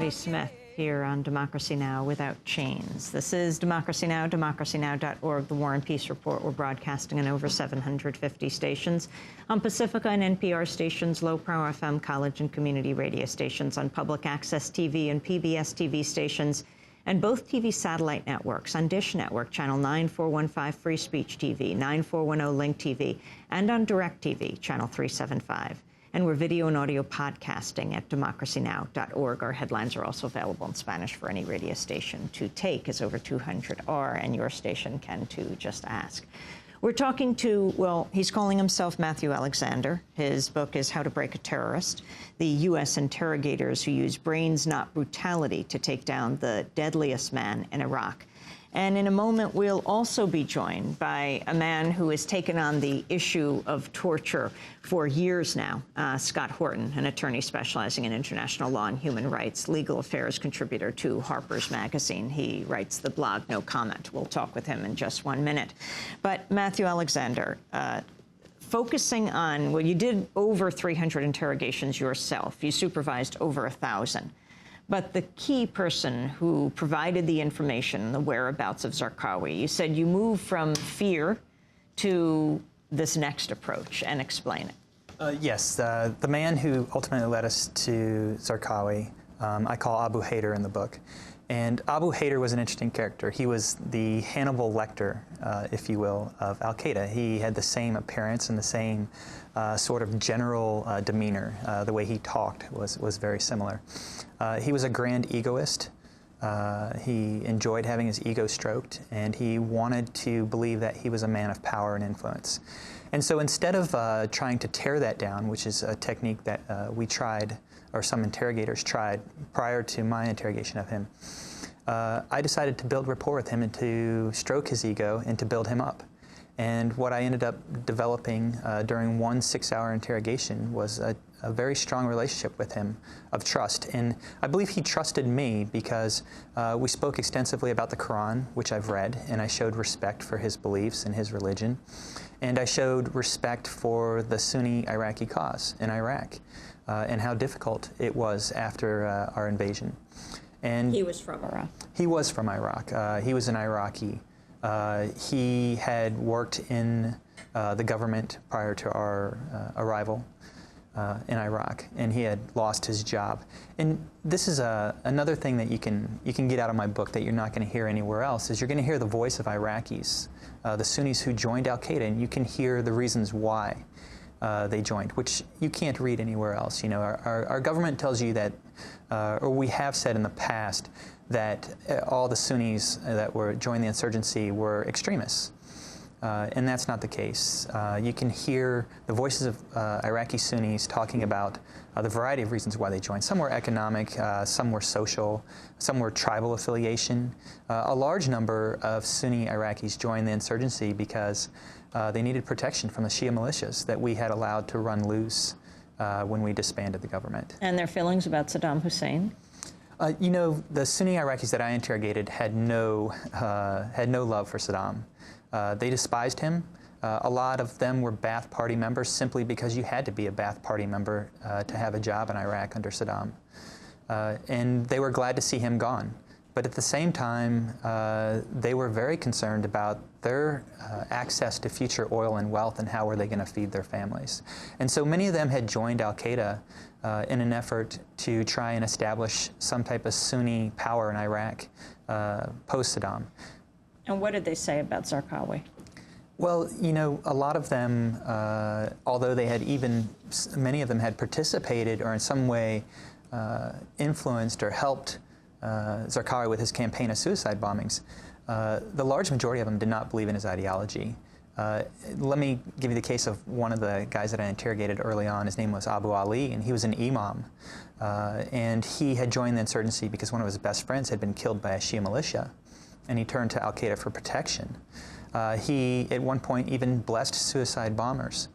Patti Smith here on Democracy Now! Without Chains. This is Democracy Now!, democracynow.org, the War and Peace Report. We're broadcasting in over 750 stations on Pacifica and NPR stations, low-power FM, college and community radio stations, on public access TV and PBS TV stations, and both TV satellite networks, on Dish Network, channel 9415 Free Speech TV, 9410 Link TV, and on DirecTV, channel 375. And we're video and audio podcasting at democracynow.org. Our headlines are also available in Spanish for any radio station to take, as over 200 are, and your station can too, just ask. We're talking to, well, he's calling himself Matthew Alexander. His book is How to Break a Terrorist, the U.S. interrogators who use brains, not brutality, to take down the deadliest man in Iraq. And in a moment, we'll also be joined by a man who has taken on the issue of torture for years now, Scott Horton, an attorney specializing in international law and human rights, legal affairs contributor to Harper's Magazine. He writes the blog No Comment. We'll talk with him in just 1 minute. But Matthew Alexander, focusing on, well, you did over 300 interrogations yourself. You supervised over 1,000. But the key person who provided the information, the whereabouts of Zarqawi, you said you moved from fear to this next approach, and explain it. Yes, the man who ultimately led us to Zarqawi, I call Abu Haider in the book. And Abu Haider was an interesting character. He was the Hannibal Lecter, if you will, of al-Qaeda. He had the same appearance and the same sort of general demeanor. The way he talked was very similar. He was a grand egoist. He enjoyed having his ego stroked, and he wanted to believe that he was a man of power and influence. And so instead of trying to tear that down, which is a technique that we tried, or some interrogators tried prior to my interrogation of him, I decided to build rapport with him and to stroke his ego and to build him up. And what I ended up developing during one 6-hour interrogation was a very strong relationship with him of trust. And I believe he trusted me because we spoke extensively about the Quran, which I've read, and I showed respect for his beliefs and his religion. And I showed respect for the Sunni Iraqi cause in Iraq and how difficult it was after our invasion. And he was from Iraq. He was from Iraq. He was an Iraqi. He had worked in the government prior to our arrival in Iraq, and he had lost his job. And this is another thing that you can get out of my book that you're not going to hear anywhere else, is you're going to hear the voice of Iraqis, the Sunnis who joined al-Qaeda, and you can hear the reasons why they joined, which you can't read anywhere else. You know, our government tells you that, or we have said in the past, that all the Sunnis that joined the insurgency were extremists. And that's not the case. You can hear the voices of Iraqi Sunnis talking about the variety of reasons why they joined. Some were economic, some were social, some were tribal affiliation. A large number of Sunni Iraqis joined the insurgency because they needed protection from the Shia militias that we had allowed to run loose when we disbanded the government. And their feelings about Saddam Hussein? You know, the Sunni Iraqis that I interrogated had no love for Saddam. They despised him. A lot of them were Ba'ath Party members simply because you had to be a Ba'ath Party member to have a job in Iraq under Saddam. And they were glad to see him gone. But at the same time, they were very concerned about their access to future oil and wealth and how were they going to feed their families. And so many of them had joined al-Qaeda in an effort to try and establish some type of Sunni power in Iraq post-Saddam. And what did they say about Zarqawi? Well, you know, a lot of them, although they had many of them had participated or in some way influenced or helped Zarqawi with his campaign of suicide bombings, the large majority of them did not believe in his ideology. Let me give you the case of one of the guys that I interrogated early on. His name was Abu Ali, and he was an imam. And he had joined the insurgency because one of his best friends had been killed by a Shia militia, and he turned to al-Qaeda for protection. He, at one point, even blessed suicide bombers.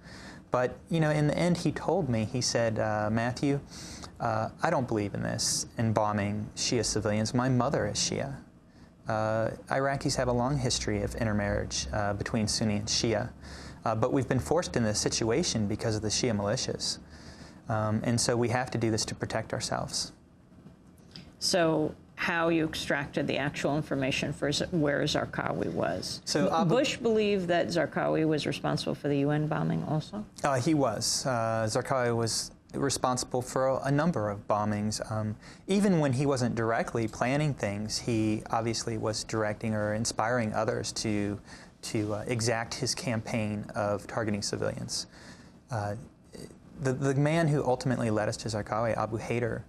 But, you know, in the end, he told me, he said, Matthew, I don't believe in this, in bombing Shia civilians. My mother is Shia. Iraqis have a long history of intermarriage between Sunni and Shia, but we've been forced in this situation because of the Shia militias. And so we have to do this to protect ourselves. So how you extracted the actual information for where Zarqawi was. So Bush believed that Zarqawi was responsible for the UN bombing also? He was. Zarqawi was responsible for a number of bombings. Even when he wasn't directly planning things, he obviously was directing or inspiring others to exact his campaign of targeting civilians. The man who ultimately led us to Zarqawi, Abu Haider,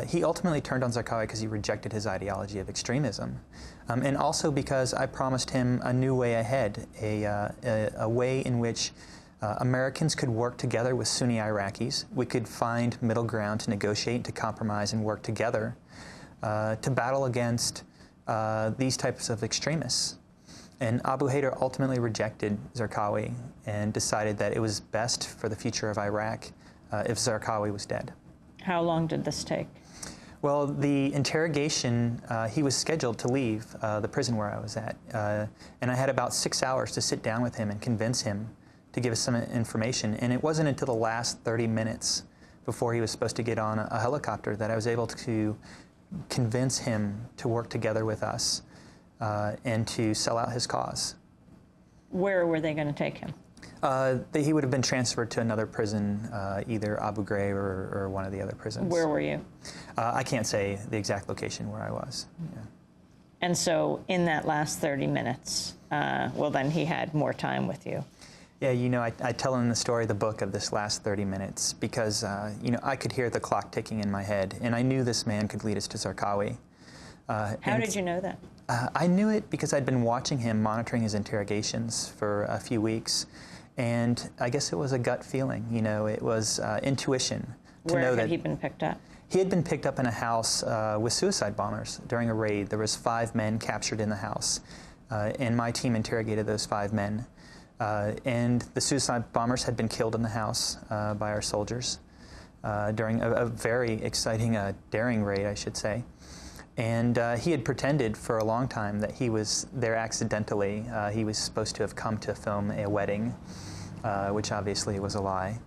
he ultimately turned on Zarqawi because he rejected his ideology of extremism, and also because I promised him a new way ahead, a way in which Americans could work together with Sunni Iraqis. We could find middle ground to negotiate, to compromise, and work together to battle against these types of extremists. And Abu Haider ultimately rejected Zarqawi and decided that it was best for the future of Iraq if Zarqawi was dead. How long did this take? Well, the interrogation, he was scheduled to leave the prison where I was at. And I had about 6 hours to sit down with him and convince him to give us some information. And it wasn't until the last 30 minutes before he was supposed to get on a helicopter that I was able to convince him to work together with us and to sell out his cause. Where were they going to take him? He would have been transferred to another prison, either Abu Ghraib or one of the other prisons. Where were you? I can't say the exact location where I was. Yeah. And so in that last 30 minutes, well, then he had more time with you. Yeah, you know, I tell in the story, the book, of this last 30 minutes because, you know, I could hear the clock ticking in my head, and I knew this man could lead us to Zarqawi. How did you know that? I knew it because I'd been watching him, monitoring his interrogations for a few weeks, and I guess it was a gut feeling, you know, it was intuition to know that... Where had he been picked up? He had been picked up in a house with suicide bombers during a raid. There was 5 men captured in the house, and my team interrogated those 5 men. And the suicide bombers had been killed in the house by our soldiers during a very exciting, daring raid, I should say. And he had pretended for a long time that he was there accidentally. He was supposed to have come to film a wedding, which obviously was a lie.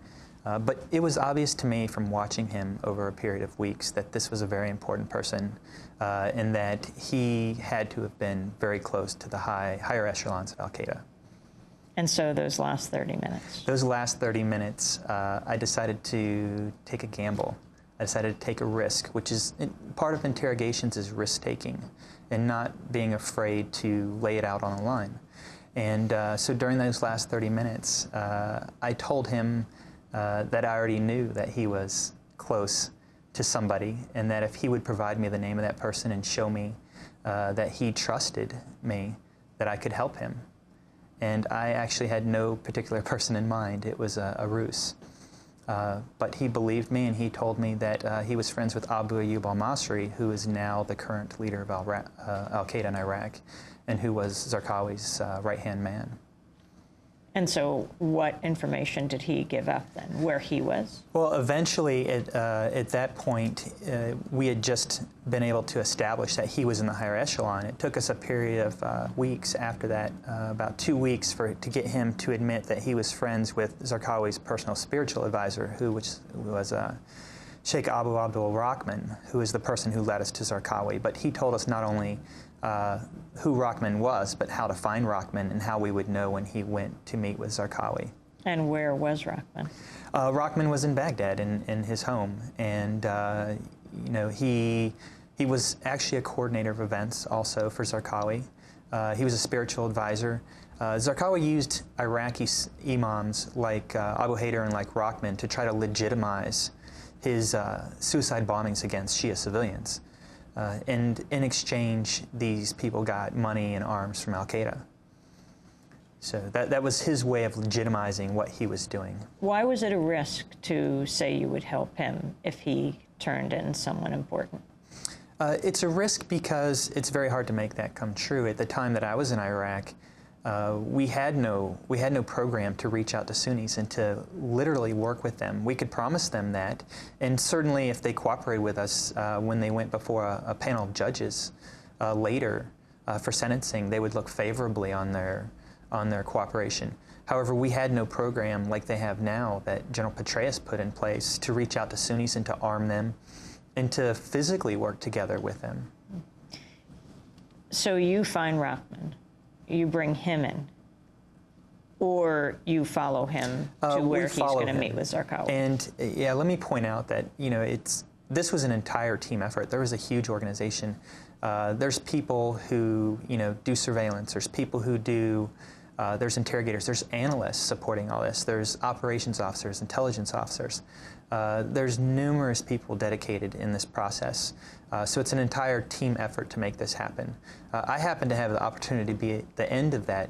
But it was obvious to me from watching him over a period of weeks that this was a very important person and that he had to have been very close to the higher echelons of al-Qaeda. And so those last 30 minutes? Those last 30 minutes, I decided to take a gamble. I decided to take a risk, which is part of interrogations is risk-taking and not being afraid to lay it out on the line. And so during those last 30 minutes, I told him that I already knew that he was close to somebody and that if he would provide me the name of that person and show me that he trusted me, that I could help him. And I actually had no particular person in mind. It was a ruse. But he believed me, and he told me that he was friends with Abu Ayyub al-Masri, who is now the current leader of al-Qaeda in Iraq, and who was Zarqawi's right-hand man. And so what information did he give up then, where he was? Well, eventually, at that point, we had just been able to establish that he was in the higher echelon. It took us a period of weeks after that, about 2 weeks, to get him to admit that he was friends with Zarqawi's personal spiritual advisor, who was Sheikh Abu Abdul Rahman, who is the person who led us to Zarqawi. But he told us not only who Rahman was, but how to find Rahman and how we would know when he went to meet with Zarqawi. And where was Rahman? Rahman was in Baghdad, in his home, and you know, he was actually a coordinator of events also for Zarqawi. He was a spiritual advisor. Zarqawi used Iraqi imams like Abu Haider and like Rahman to try to legitimize his suicide bombings against Shia civilians. And in exchange, these people got money and arms from al-Qaeda. So that was his way of legitimizing what he was doing. Why was it a risk to say you would help him if he turned in someone important? It's a risk because it's very hard to make that come true. At the time that I was in Iraq, we had no program to reach out to Sunnis and to literally work with them. We could promise them that, and certainly if they cooperated with us when they went before a panel of judges later for sentencing, they would look favorably on their cooperation. However, we had no program like they have now that General Petraeus put in place to reach out to Sunnis and to arm them and to physically work together with him. So you find Rahman, you bring him in, or you follow him to where he's going to meet with Zarqawi? And yeah, let me point out that, you know, this was an entire team effort. There was a huge organization. There's people who, you know, do surveillance. There's people who do, there's interrogators. There's analysts supporting all this. There's operations officers, intelligence officers. There's numerous people dedicated in this process. So it's an entire team effort to make this happen. I happen to have the opportunity to be at the end of that